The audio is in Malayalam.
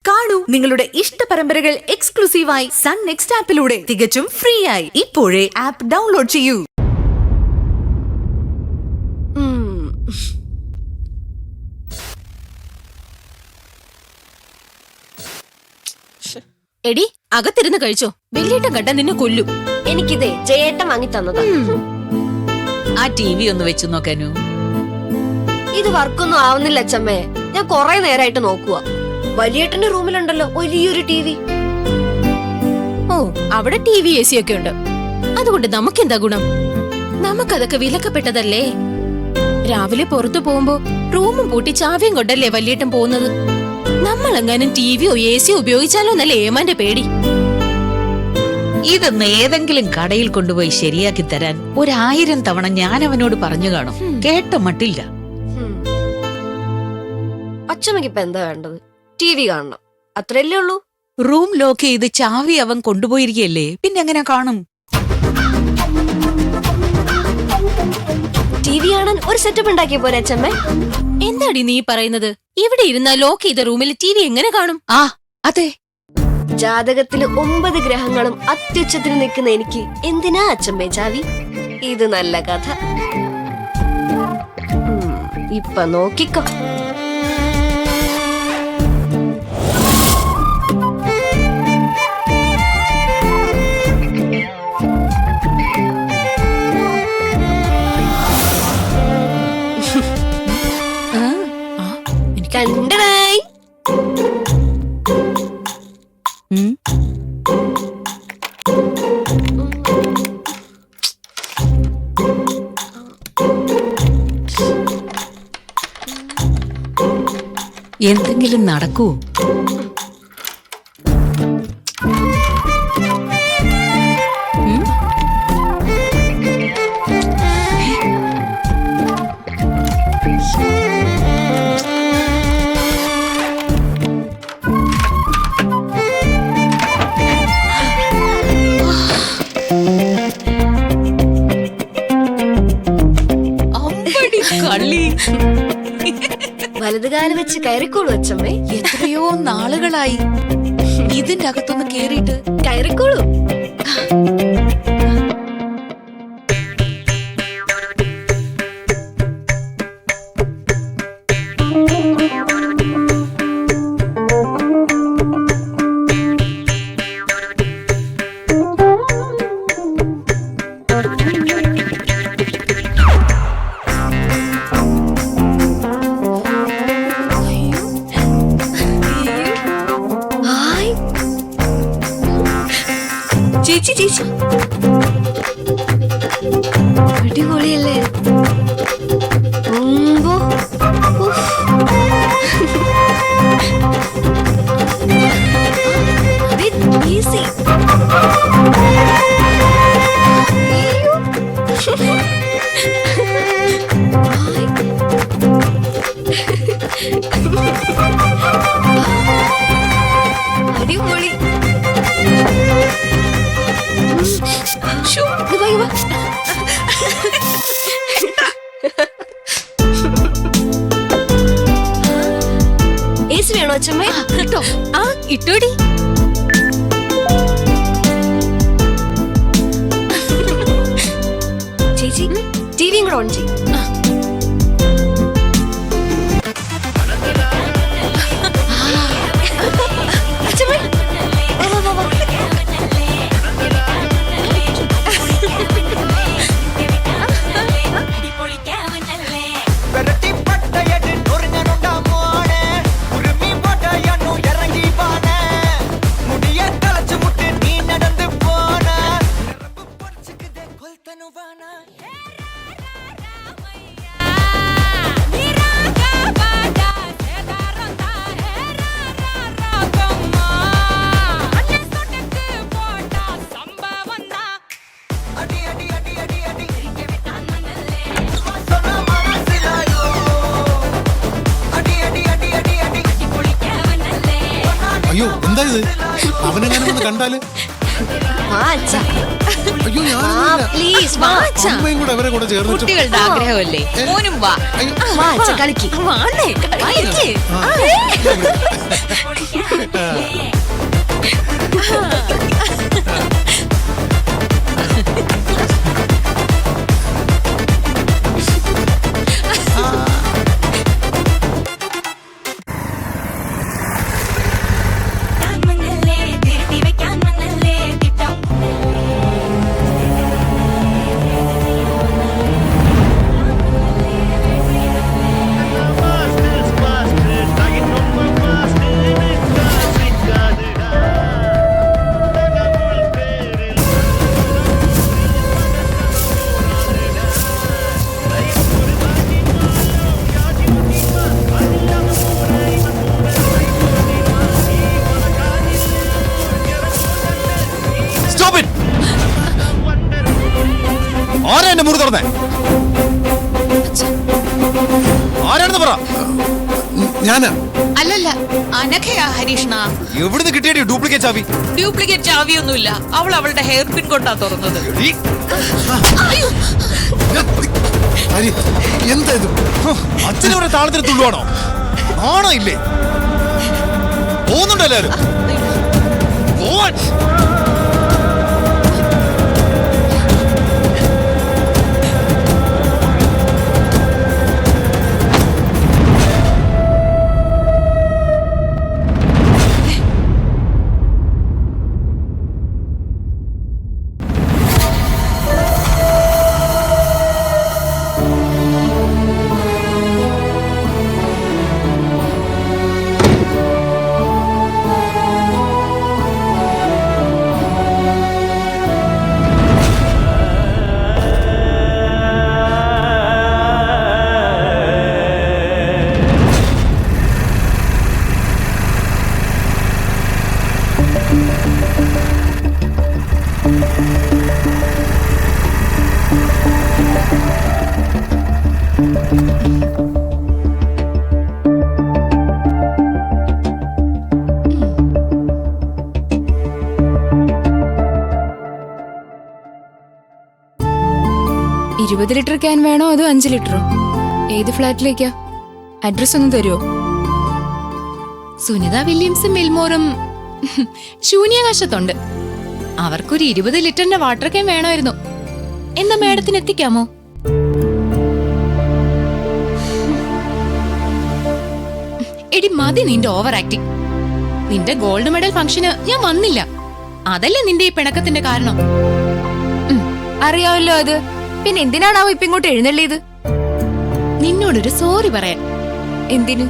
കാണൂ നിങ്ങളുടെ ഇഷ്ട പരമ്പരകൾ എക്സ്ക്ലൂസീവായി സൺ നെക്സ്റ്റ് ആപ്പിലൂടെ തികച്ചും ഫ്രീ ആയി. ഇപ്പോഴേ ആപ്പ് ഡൗൺലോഡ് ചെയ്യൂ. എടി അകത്തിരുന്ന് കഴിച്ചോ, വെള്ളിയേട്ടൻ കണ്ട നിന്നെ കൊല്ലും. എനിക്കിതേ ജയേട്ടൻ വാങ്ങി തന്നതാ. ആ ടി.വി ഒന്ന് വെച്ചു നോക്കാനു. ഇത് വർക്കൊന്നും ആവുന്നില്ല അച്ഛമ്മേ. ഞാൻ കൊറേ നേരായിട്ട് നോക്കുക. വലിയേട്ടന്റെ റൂമിലുണ്ടല്ലോ വലിയൊരു ടി.വി. ഓ, അവിടെ ടി.വി AC ഒക്കെ ഉണ്ട്. അതുകൊണ്ട് നമുക്കെന്താ ഗുണം? നമുക്കതൊക്കെ വിലക്കപ്പെട്ടതല്ലേ. രാവിലെ പുറത്തു പോകുമ്പോ റൂമും പൂട്ടി ചാവിയും കൊണ്ടല്ലേ വലിയേട്ടൻ പോകുന്നത്. നമ്മളെങ്ങാനും ടി.വിയോ AC ഉപയോഗിച്ചാലോ എന്നല്ലേ ഏമാന്റെ പേടി. ഇതൊന്ന് ഏതെങ്കിലും കടയിൽ കൊണ്ടുപോയി ശരിയാക്കി തരാൻ 1000 തവണ ഞാൻ അവനോട് പറഞ്ഞു കാണും. കേട്ട മട്ടില്ല. അച്ഛമ്മക്ക് ഇപ്പൊ എന്താ വേണ്ടത്? ടി.വി കാണണം, അത്രയല്ലേ ഉള്ളൂ. റൂം ലോക്ക് ചെയ്ത് ചാവി അവൻ കൊണ്ടുപോയിരിക്കല്ലേ, പിന്നെ എങ്ങനെ കാണും? ടി.വി കാണാൻ ഒരു സെറ്റപ്പ് ഉണ്ടാക്കിയ പോലെ അച്ഛമ്മേ. എന്താടി നീ പറയുന്നത്? ഇവിടെ ഇരുന്ന ലോക്ക് ചെയ്ത റൂമിൽ ടി.വി എങ്ങനെ കാണും? ആ അതെ, ജാതകത്തില് 9 ഗ്രഹങ്ങളും അത്യുച്ചത്തിൽ നിൽക്കുന്ന എനിക്ക് എന്തിനാ അച്ഛമ്മേ ചാവി? ഇത് നല്ല കഥ. ഇപ്പൊ നോക്കിക്കോ. കണ്ടടായി. എന്തെങ്കിലും നടക്കൂ? വലതുകാല് വെച്ച് കയറിക്കോളൂ അച്ഛമ്മേ. എത്രയോ നാളുകളായി ഇതിന്റെ അകത്തൊന്ന് കേറിയിട്ട്. കയറിക്കോളൂ. ചേച്ചി ചേച്ചി, അടിപൊളിയല്ലേ? അടിപൊളി. ഏസി വേണോ അച്ഛമ്മേ? കേട്ടോ? ആ ഇട്ടോടി. ചേച്ചി ടിവിയും കൂടെ ഓൺ ചെയ്യും. അച്ഛമ്മേ അയ്യോ, എന്താ ഇത്? അവനെങ്ങനെ കണ്ടാല് വാ അച്ഛാ. അയ്യോ വാ ഞാൻ പ്ലീസ് വാ. അമ്മയും കൂടെ അവരെ കൂടെ ചേർന്നിട്ട് കുട്ടികളുടെ ആഗ്രഹമല്ലേ മോനും വാ വാ അച്ഛ കളിക്ക്. വാണേ കളിക്ക്. Stop it. ആരാ എന്റെ മുറി തുറന്നേ? ആരാണെന്ന് പറ. ഞാനാ. അല്ലല്ല അനഘയാ ഹരീഷ്ണ. എവിടുന്ന് കിട്ടിയ ഡ്യൂപ്ലിക്കേറ്റ് ചാവി? ഡ്യൂപ്ലിക്കേറ്റ് ചാവിയൊന്നുമില്ല, അവൾ അവളുടെ ഹെയർ പിൻ കൊണ്ടാ തുറന്നത്. ഈ, ഹരി, എന്താ ഇത്? അച്ഛനെ താളത്തിന് തുള്ളുവാണോ? ആണോ ഇല്ലേ? പോകുന്നുണ്ടോ എല്ലാരും? പോവാൻ. $20 ലിറ്റർ ക്യാൻ വേണോ അതോ 5 ലിറ്ററോ? ഏത് ഫ്ലാറ്റിലേക്കാ? അഡ്രസ് ഒന്ന് തരുമോ? സുനിത വില്യംസും മിൽമോറും ശൂന്യാകാശത്തുണ്ട്. അവർക്കൊരു 20 ലിറ്ററിന്റെ വാട്ടർ ക്യാൻ വേണമായിരുന്നു. എന്താ മാഡത്തിന് എത്തിക്കാമോ? എടി മതി നിന്റെ ഓവർ ആക്ടിങ്. നിന്റെ ഗോൾഡ് മെഡൽ ഫംഗ്ഷന് ഞാൻ വന്നില്ല. അതല്ലേ നിന്റെ ഈ പിണക്കത്തിന്റെ കാരണം. അറിയാമല്ലോ അത്. പിന്നെ എന്തിനാണാവോ ഇപ്പൊ ഇങ്ങോട്ട് എഴുന്നള്ളിയത്? നിന്നോടൊരു സോറി പറയാൻ. എന്തിനു?